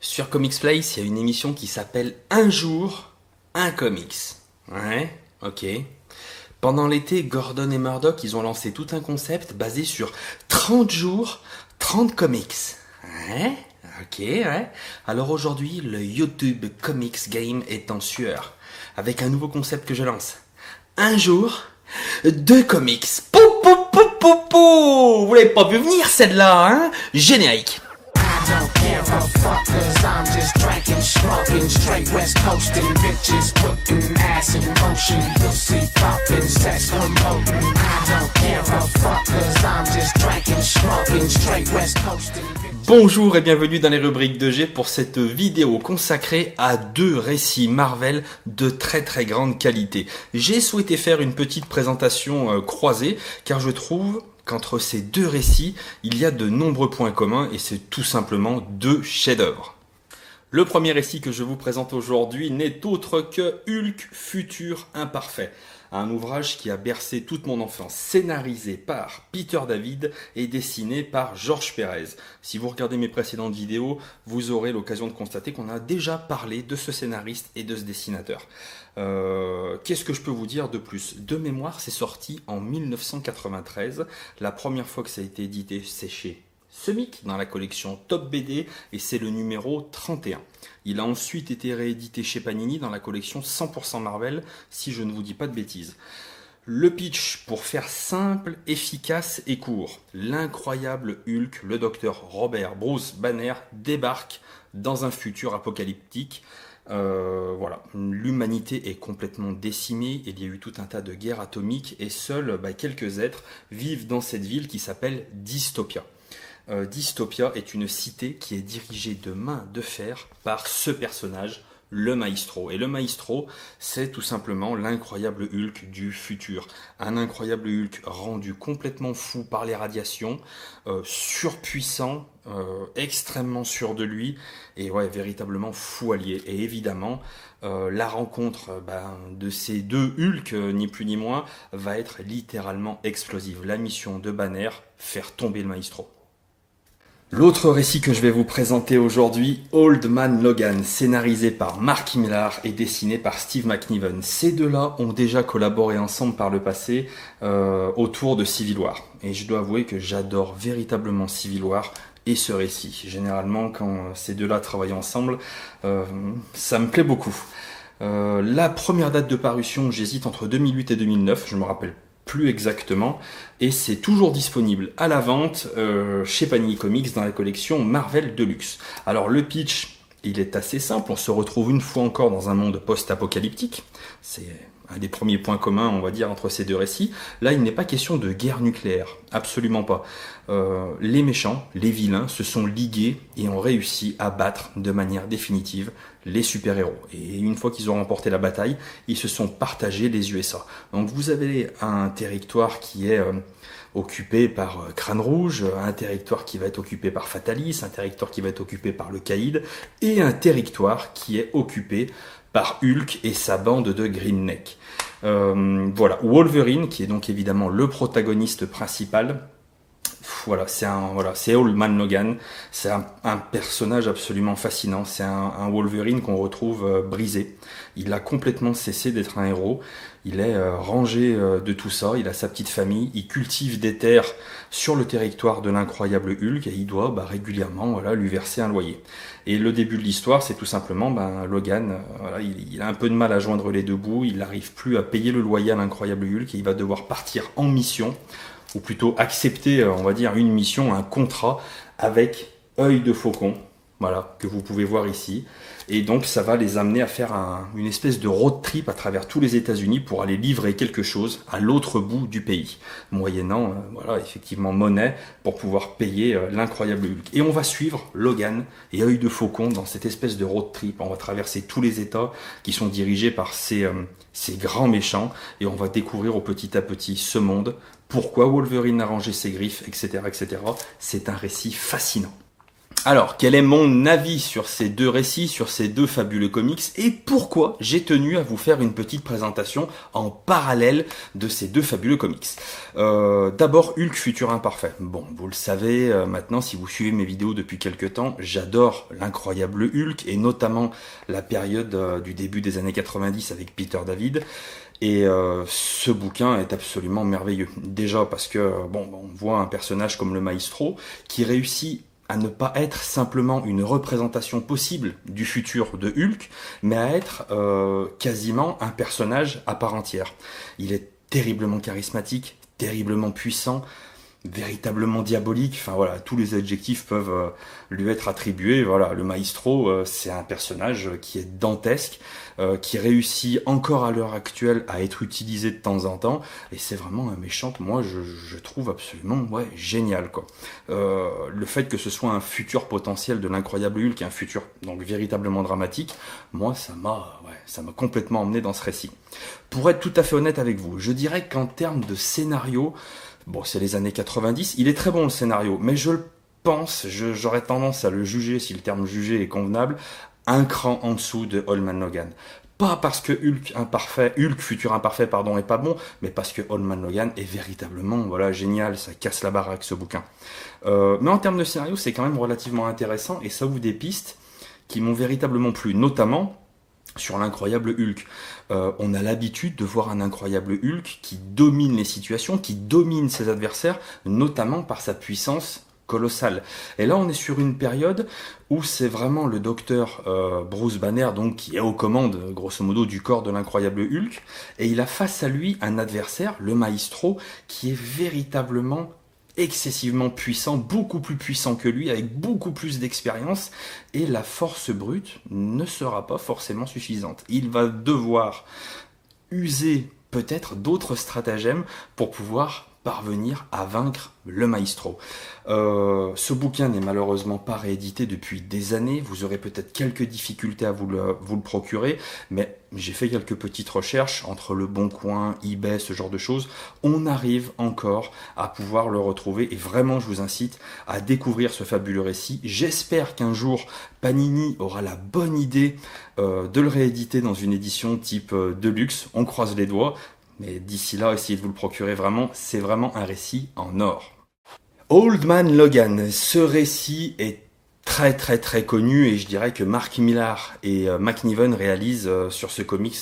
Sur Comics Place, il y a une émission qui s'appelle Un jour, un comics. Ouais, ok. Pendant l'été, Gordon et Murdoch, ils ont lancé tout un concept basé sur 30 jours, 30 comics. Ouais, ok, ouais. Alors aujourd'hui, le YouTube Comics Game est en sueur, avec un nouveau concept que je lance. Un jour, 2 comics. Pou, pou, pou, pou, pou. Vous l'avez pas vu venir celle-là, hein? Générique. Don't care a fuck cause I'm just drinking, smoking, straight west coasting, bitches putting ass in motion, pussy popping, sex promoting. I don't care a fuck cause I'm just drinking, smoking, straight west coasting. Bonjour et bienvenue dans les rubriques de G pour cette vidéo consacrée à 2 récits Marvel de très très grande qualité. J'ai souhaité faire une petite présentation croisée car je trouve qu'entre ces 2 récits, il y a de nombreux points communs et c'est tout simplement 2 chefs-d'œuvre. Le premier récit que je vous présente aujourd'hui n'est autre que Hulk Futur Imparfait, un ouvrage qui a bercé toute mon enfance, scénarisé par Peter David et dessiné par George Pérez. Si vous regardez mes précédentes vidéos, vous aurez l'occasion de constater qu'on a déjà parlé de ce scénariste et de ce dessinateur. Qu'est-ce que je peux vous dire de plus? De mémoire, c'est sorti en 1993. La première fois que ça a été édité, c'est chez Semic dans la collection Top BD et c'est le numéro 31. Il a ensuite été réédité chez Panini dans la collection 100% Marvel, si je ne vous dis pas de bêtises. Le pitch, pour faire simple, efficace et court. L'incroyable Hulk, le docteur Robert Bruce Banner, débarque dans un futur apocalyptique. Voilà, l'humanité est complètement décimée, il y a eu tout un tas de guerres atomiques et seuls quelques êtres vivent dans cette ville qui s'appelle Dystopia. Dystopia est une cité qui est dirigée de main de fer par ce personnage, le Maestro. Et le Maestro, c'est tout simplement l'incroyable Hulk du futur. Un incroyable Hulk rendu complètement fou par les radiations, surpuissant, extrêmement sûr de lui, et ouais, véritablement fou allié. Et évidemment, la rencontre de ces 2 Hulk, ni plus ni moins, va être littéralement explosive. La mission de Banner, faire tomber le Maestro. L'autre récit que je vais vous présenter aujourd'hui, Old Man Logan, scénarisé par Mark Millar et dessiné par Steve McNiven. Ces 2-là ont déjà collaboré ensemble par le passé autour de Civil War. Et je dois avouer que j'adore véritablement Civil War et ce récit. Généralement, quand ces 2-là travaillent ensemble, ça me plaît beaucoup. La première date de parution, j'hésite entre 2008 et 2009, je me rappelle plus exactement, et c'est toujours disponible à la vente chez Panini Comics dans la collection Marvel Deluxe. Alors le pitch, il est assez simple, on se retrouve une fois encore dans un monde post-apocalyptique, c'est un des premiers points communs, on va dire, entre ces 2 récits. Là, il n'est pas question de guerre nucléaire, absolument pas. Les méchants, les vilains, se sont ligués et ont réussi à battre de manière définitive les super-héros. Et une fois qu'ils ont remporté la bataille, ils se sont partagés les USA. Donc vous avez un territoire qui est occupé par Crâne Rouge, un territoire qui va être occupé par Fatalis, un territoire qui va être occupé par le Caïd, et un territoire qui est occupé par Hulk et sa bande de Green Neck. Voilà, Wolverine, qui est donc évidemment le protagoniste principal. Voilà, c'est Old Man Logan. C'est un personnage absolument fascinant. C'est un Wolverine qu'on retrouve brisé. Il a complètement cessé d'être un héros. Il est rangé de tout ça. Il a sa petite famille. Il cultive des terres sur le territoire de l'incroyable Hulk et il doit régulièrement lui verser un loyer. Et le début de l'histoire, c'est tout simplement Logan. Il a un peu de mal à joindre les 2 bouts. Il n'arrive plus à payer le loyer à l'incroyable Hulk et il va devoir partir en mission, ou plutôt accepter, on va dire, une mission, un contrat avec Œil de Faucon, voilà, que vous pouvez voir ici. Et donc ça va les amener à faire une espèce de road trip à travers tous les États-Unis pour aller livrer quelque chose à l'autre bout du pays, moyennant effectivement monnaie pour pouvoir payer l'incroyable Hulk. Et on va suivre Logan et Œil de Faucon dans cette espèce de road trip. On va traverser tous les États qui sont dirigés par ces grands méchants et on va découvrir petit à petit ce monde, pourquoi Wolverine a rangé ses griffes, etc., etc. C'est un récit fascinant. Alors, quel est mon avis sur ces deux récits, sur ces deux fabuleux comics, et pourquoi j'ai tenu à vous faire une petite présentation en parallèle de ces deux fabuleux comics. D'abord, Hulk Futur Imparfait. Bon, vous le savez maintenant, si vous suivez mes vidéos depuis quelques temps, j'adore l'incroyable Hulk, et notamment la période du début des années 90 avec Peter David. Et ce bouquin est absolument merveilleux. Déjà parce que on voit un personnage comme le Maestro qui réussit à ne pas être simplement une représentation possible du futur de Hulk, mais à être quasiment un personnage à part entière. Il est terriblement charismatique, terriblement puissant, véritablement diabolique. Enfin voilà, tous les adjectifs peuvent lui être attribués. Voilà, le Maestro, c'est un personnage qui est dantesque, qui réussit encore à l'heure actuelle à être utilisé de temps en temps, et c'est vraiment un méchant que moi je trouve absolument génial quoi. Le fait que ce soit un futur potentiel de l'incroyable Hulk, un futur donc véritablement dramatique, moi ça m'a complètement emmené dans ce récit. Pour être tout à fait honnête avec vous, je dirais qu'en termes de scénario, bon, c'est les années 90, il est très bon le scénario, mais je le pense, j'aurais tendance à le juger, si le terme juger est convenable, un cran en dessous de Old Man Logan. Pas parce que Hulk Futur Imparfait, est pas bon, mais parce que Old Man Logan est véritablement, génial, ça casse la baraque ce bouquin. Mais en termes de scénario, c'est quand même relativement intéressant, et ça ouvre des pistes qui m'ont véritablement plu, notamment sur l'incroyable Hulk. On a l'habitude de voir un incroyable Hulk qui domine les situations, qui domine ses adversaires, notamment par sa puissance colossale. Et là, on est sur une période où c'est vraiment le docteur Bruce Banner, donc qui est aux commandes, grosso modo, du corps de l'incroyable Hulk, et il a face à lui un adversaire, le Maestro, qui est véritablement excessivement puissant, beaucoup plus puissant que lui, avec beaucoup plus d'expérience, et la force brute ne sera pas forcément suffisante. Il va devoir user peut-être d'autres stratagèmes pour pouvoir parvenir à vaincre le Maestro. Ce bouquin n'est malheureusement pas réédité depuis des années, vous aurez peut-être quelques difficultés à vous le procurer, mais j'ai fait quelques petites recherches entre Le Bon Coin, eBay, ce genre de choses, on arrive encore à pouvoir le retrouver, et vraiment je vous incite à découvrir ce fabuleux récit. J'espère qu'un jour Panini aura la bonne idée de le rééditer dans une édition type Deluxe, on croise les doigts. Mais d'ici là, essayez de vous le procurer vraiment, c'est vraiment un récit en or. Old Man Logan, ce récit est très connu, et je dirais que Mark Millar et McNiven réalisent sur ce comics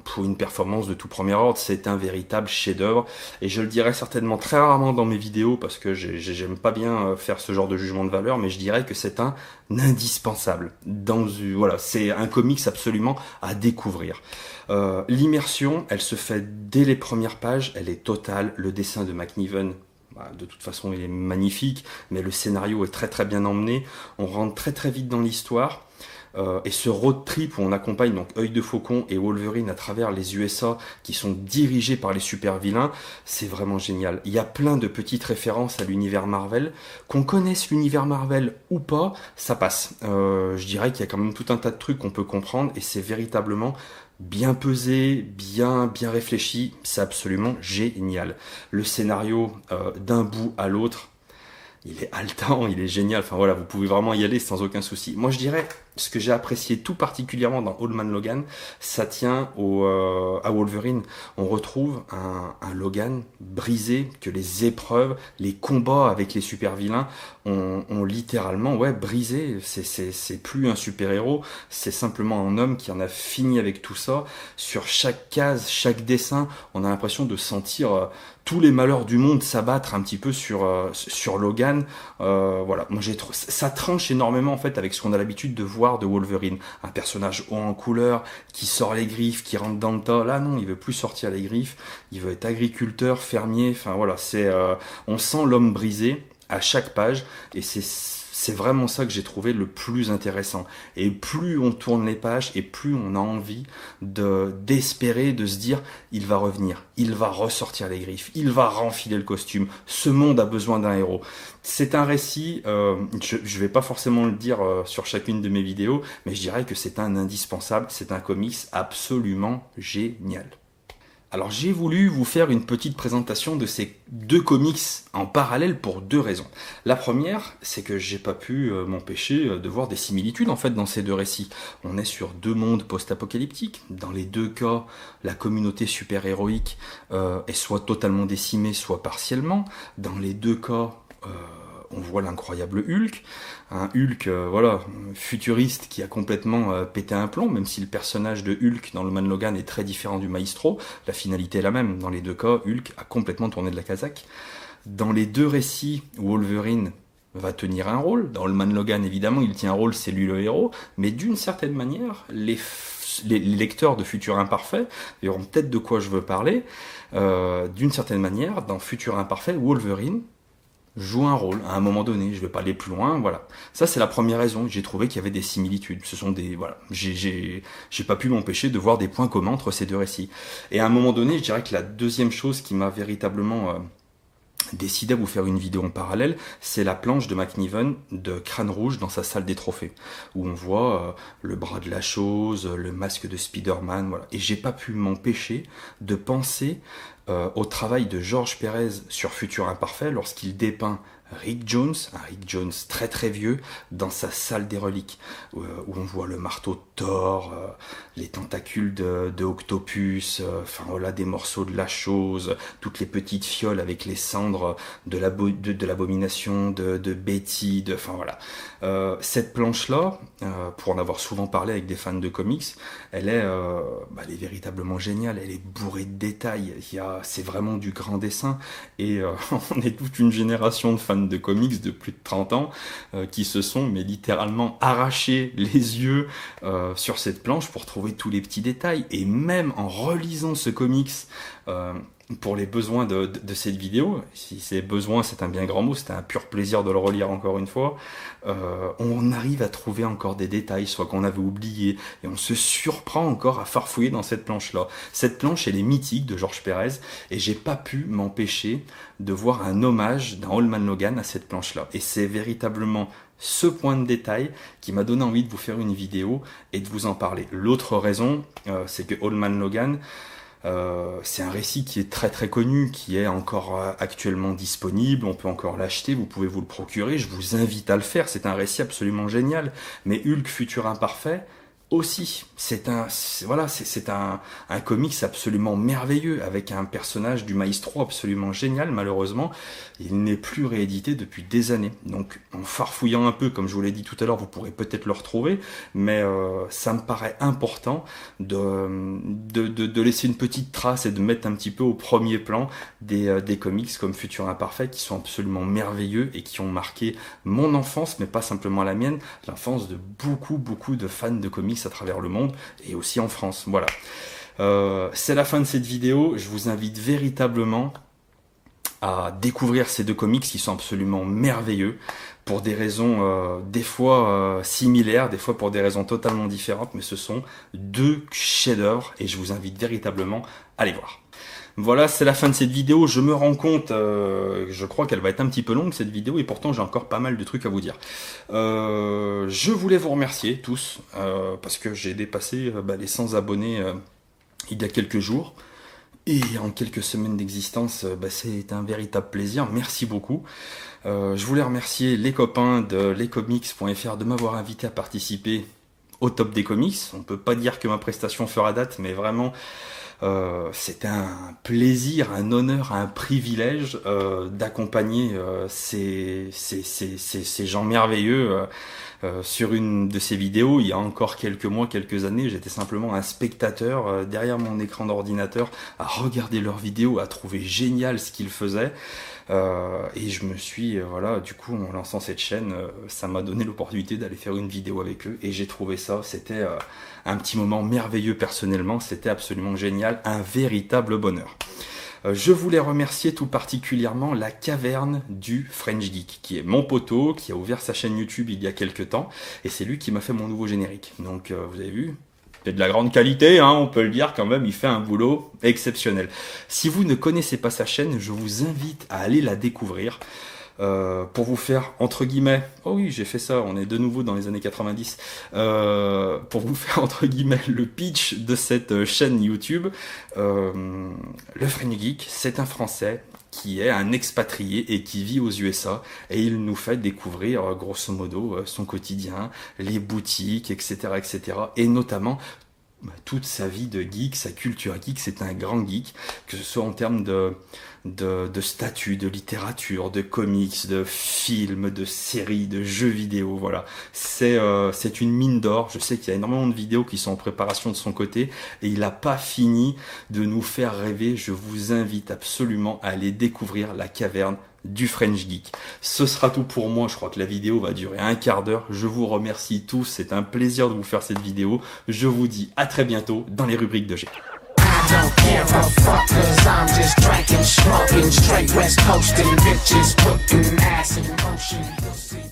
pour une performance de tout premier ordre. C'est un véritable chef-d'œuvre, et je le dirai certainement très rarement dans mes vidéos parce que j'aime pas bien faire ce genre de jugement de valeur, mais je dirais que c'est un indispensable. C'est un comics absolument à découvrir. L'immersion, elle se fait dès les premières pages, elle est totale. Le dessin de McNiven, de toute façon il est magnifique, mais le scénario est très bien emmené, on rentre très vite dans l'histoire, et ce road trip où on accompagne donc Œil de Faucon et Wolverine à travers les USA qui sont dirigés par les super vilains, c'est vraiment génial. Il y a plein de petites références à l'univers Marvel, qu'on connaisse l'univers Marvel ou pas, ça passe. Je dirais qu'il y a quand même tout un tas de trucs qu'on peut comprendre, et c'est véritablement bien pesé, bien réfléchi, c'est absolument génial. Le scénario d'un bout à l'autre, il est haletant, il est génial, enfin voilà, vous pouvez vraiment y aller sans aucun souci. Moi je dirais, ce que j'ai apprécié tout particulièrement dans Old Man Logan, ça tient à Wolverine. On retrouve un Logan brisé, que les épreuves, les combats avec les super vilains ont littéralement brisé. C'est plus un super héros, c'est simplement un homme qui en a fini avec tout ça. Sur chaque case, chaque dessin, on a l'impression de sentir tous les malheurs du monde s'abattre un petit peu sur Logan. Moi j'ai trouvé ça tranche énormément en fait avec ce qu'on a l'habitude de voir de Wolverine, un personnage haut en couleur qui sort les griffes, qui rentre dans le tas. Là non, il veut plus sortir les griffes, il veut être agriculteur, fermier. Enfin voilà, on sent l'homme brisé à chaque page, et c'est vraiment ça que j'ai trouvé le plus intéressant. Et plus on tourne les pages, et plus on a envie d'espérer, de se dire, il va revenir, il va ressortir les griffes, il va renfiler le costume, ce monde a besoin d'un héros. C'est un récit, je vais pas forcément le dire sur chacune de mes vidéos, mais je dirais que c'est un indispensable, c'est un comics absolument génial. Alors j'ai voulu vous faire une petite présentation de ces deux comics en parallèle pour deux raisons. La première, c'est que j'ai pas pu m'empêcher de voir des similitudes en fait dans ces deux récits. On est sur deux mondes post-apocalyptiques. Dans les deux cas, la communauté super-héroïque est soit totalement décimée, soit partiellement. Dans les deux cas, on voit l'incroyable Hulk, un Hulk voilà, futuriste qui a complètement pété un plomb, même si le personnage de Hulk dans le Man Logan est très différent du Maestro, la finalité est la même. Dans les deux cas, Hulk a complètement tourné de la casaque. Dans les deux récits, Wolverine va tenir un rôle. Dans le Man Logan, évidemment, il tient un rôle, c'est lui le héros, mais d'une certaine manière, les lecteurs de Futur Imparfait verront peut-être de quoi je veux parler. D'une certaine manière, dans Futur Imparfait, Wolverine joue un rôle à un moment donné. Je vais pas aller plus loin, voilà. Ça c'est la première raison. J'ai trouvé qu'il y avait des similitudes. Ce sont des voilà. J'ai pas pu m'empêcher de voir des points communs entre ces deux récits. Et à un moment donné, je dirais que la deuxième chose qui m'a véritablement décidé à vous faire une vidéo en parallèle, c'est la planche de McNiven de Crâne Rouge dans sa salle des trophées, où on voit le bras de la chose, le masque de Spider-Man, voilà. Et j'ai pas pu m'empêcher de penser au travail de George Pérez sur Futur Imparfait lorsqu'il dépeint Rick Jones, un Rick Jones très très vieux, dans sa salle des reliques, où on voit le marteau de Thor, les tentacules de Octopus, enfin voilà, des morceaux de la chose, toutes les petites fioles avec les cendres de l'abomination, de Betty, enfin voilà. Cette planche-là, pour en avoir souvent parlé avec des fans de comics, elle est véritablement géniale, elle est bourrée de détails, c'est vraiment du grand dessin, et on est toute une génération de fans de comics de plus de 30 ans qui se sont mais littéralement arraché les yeux sur cette planche pour trouver tous les petits détails. Et même en relisant ce comics pour les besoins de cette vidéo, si c'est besoin, c'est un bien grand mot, c'était un pur plaisir de le relire encore une fois, on arrive à trouver encore des détails, soit qu'on avait oublié, et on se surprend encore à farfouiller dans cette planche-là. Cette planche, elle est mythique de George Pérez, et j'ai pas pu m'empêcher de voir un hommage dans Old Man Logan à cette planche-là. Et c'est véritablement ce point de détail qui m'a donné envie de vous faire une vidéo et de vous en parler. L'autre raison, c'est que Old Man Logan, c'est un récit qui est très très connu, qui est encore actuellement disponible, on peut encore l'acheter, vous pouvez vous le procurer, je vous invite à le faire, c'est un récit absolument génial. Mais Hulk Futur Imparfait aussi, c'est un comics absolument merveilleux, avec un personnage du Maestro absolument génial. Malheureusement, il n'est plus réédité depuis des années. Donc, en farfouillant un peu, comme je vous l'ai dit tout à l'heure, vous pourrez peut-être le retrouver, mais ça me paraît important de laisser une petite trace et de mettre un petit peu au premier plan des comics comme Futur Imparfait, qui sont absolument merveilleux et qui ont marqué mon enfance, mais pas simplement la mienne, l'enfance de beaucoup de fans de comics à travers le monde et aussi en France. Voilà. C'est la fin de cette vidéo. Je vous invite véritablement à découvrir ces deux comics qui sont absolument merveilleux pour des raisons des fois similaires, des fois pour des raisons totalement différentes, mais ce sont deux chefs-d'œuvre et je vous invite véritablement à les voir. Voilà, c'est la fin de cette vidéo. Je me rends compte, je crois qu'elle va être un petit peu longue cette vidéo et pourtant j'ai encore pas mal de trucs à vous dire. Je voulais vous remercier tous parce que j'ai dépassé les 100 abonnés il y a quelques jours. Et en quelques semaines d'existence, c'est un véritable plaisir. Merci beaucoup. Je voulais remercier les copains de lescomics.fr de m'avoir invité à participer au top des comics. On peut pas dire que ma prestation fera date, mais vraiment... c'était un plaisir, un honneur, un privilège d'accompagner ces gens merveilleux sur une de ces vidéos. Il y a encore quelques mois, quelques années, j'étais simplement un spectateur derrière mon écran d'ordinateur à regarder leurs vidéos, à trouver génial ce qu'ils faisaient. Et je me suis, du coup, en lançant cette chaîne, ça m'a donné l'opportunité d'aller faire une vidéo avec eux. Et j'ai trouvé ça, c'était un petit moment merveilleux personnellement. C'était absolument génial, un véritable bonheur. Je voulais remercier tout particulièrement la Caverne du French Geek, qui est mon poteau, qui a ouvert sa chaîne YouTube il y a quelques temps. Et c'est lui qui m'a fait mon nouveau générique. Donc, vous avez vu ? C'est de la grande qualité, hein, on peut le dire quand même, il fait un boulot exceptionnel. Si vous ne connaissez pas sa chaîne, je vous invite à aller la découvrir. pour vous faire, entre guillemets, oh oui, j'ai fait ça, on est de nouveau dans les années 90, pour vous faire, entre guillemets, le pitch de cette chaîne YouTube. Le French Geek, c'est un Français qui est un expatrié et qui vit aux USA, et il nous fait découvrir, grosso modo, son quotidien, les boutiques, etc., etc., et notamment toute sa vie de geek, sa culture geek. C'est un grand geek, que ce soit en termes de statut, de littérature, de comics, de films, de séries, de jeux vidéo. Voilà, c'est une mine d'or. Je sais qu'il y a énormément de vidéos qui sont en préparation de son côté, et il n'a pas fini de nous faire rêver. Je vous invite absolument à aller découvrir la caverne du French Geek. Ce sera tout pour moi. Je crois que la vidéo va durer un quart d'heure. Je vous remercie tous. C'est un plaisir de vous faire cette vidéo. Je vous dis à très bientôt dans les rubriques de G. Don't care a fuck, cause I'm just drinking, smoking, straight west coasting, bitches putting ass in motion. You'll see.